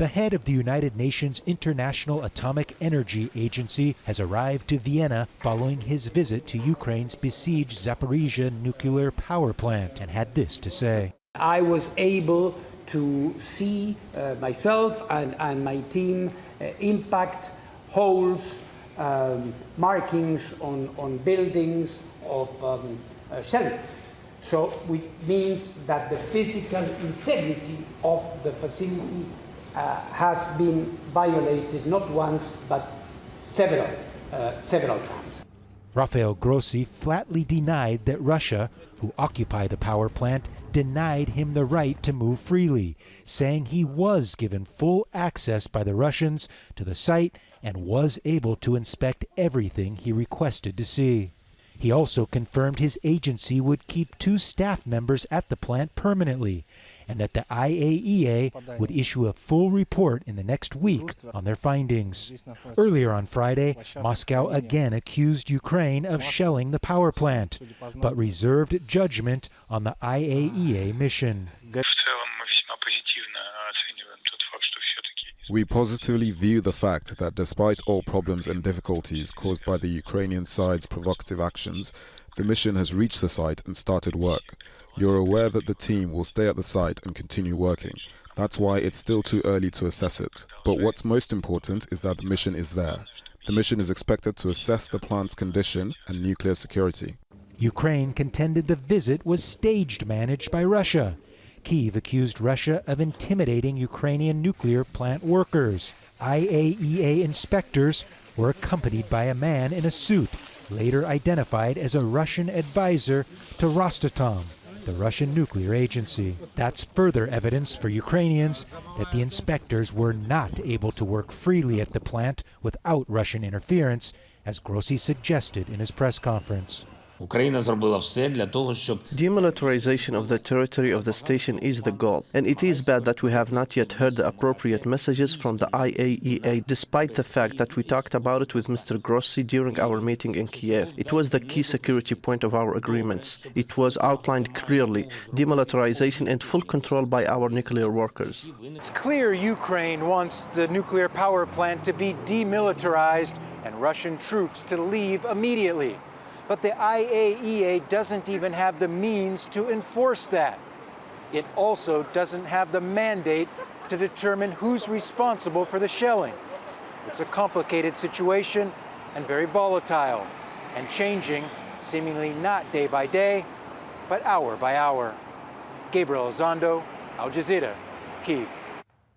The head of the United Nations International Atomic Energy Agency has arrived to Vienna following his visit to Ukraine's besieged Zaporizhzhia nuclear power plant and had this to say. I was able to see myself and my team impact holes, markings on buildings of shelling. So which means that the physical integrity of the facility has been violated not once but several times. Rafael Grossi flatly denied that Russia, who occupy the power plant, denied him the right to move freely, saying he was given full access by the Russians to the site and was able to inspect everything he requested to see. He also confirmed his agency would keep 2 staff members at the plant permanently, and that the IAEA would issue a full report in the next week on their findings. Earlier on Friday, Moscow again accused Ukraine of shelling the power plant, but reserved judgment on the IAEA mission. We positively view the fact that despite all problems and difficulties caused by the Ukrainian side's provocative actions, the mission has reached the site and started work. You're aware that the team will stay at the site and continue working. That's why it's still too early to assess it. But what's most important is that the mission is there. The mission is expected to assess the plant's condition and nuclear security. Ukraine contended the visit was staged managed by Russia. Kyiv accused Russia of intimidating Ukrainian nuclear plant workers. IAEA inspectors were accompanied by a man in a suit, later identified as a Russian advisor to Rosatom, the Russian nuclear agency. That's further evidence for Ukrainians that the inspectors were not able to work freely at the plant without Russian interference, as Grossi suggested in his press conference. Demilitarization of the territory of the station is the goal, and it is bad that we have not yet heard the appropriate messages from the IAEA, despite the fact that we talked about it with Mr. Grossi during our meeting in Kyiv. It was the key security point of our agreements. It was outlined clearly, demilitarization and full control by our nuclear workers. It's clear Ukraine wants the nuclear power plant to be demilitarized and Russian troops to leave immediately. But the IAEA doesn't even have the means to enforce that. It also doesn't have the mandate to determine who's responsible for the shelling. It's a complicated situation and very volatile, and changing, seemingly not day by day, but hour by hour. Gabriel Elizondo, Al Jazeera, Kyiv.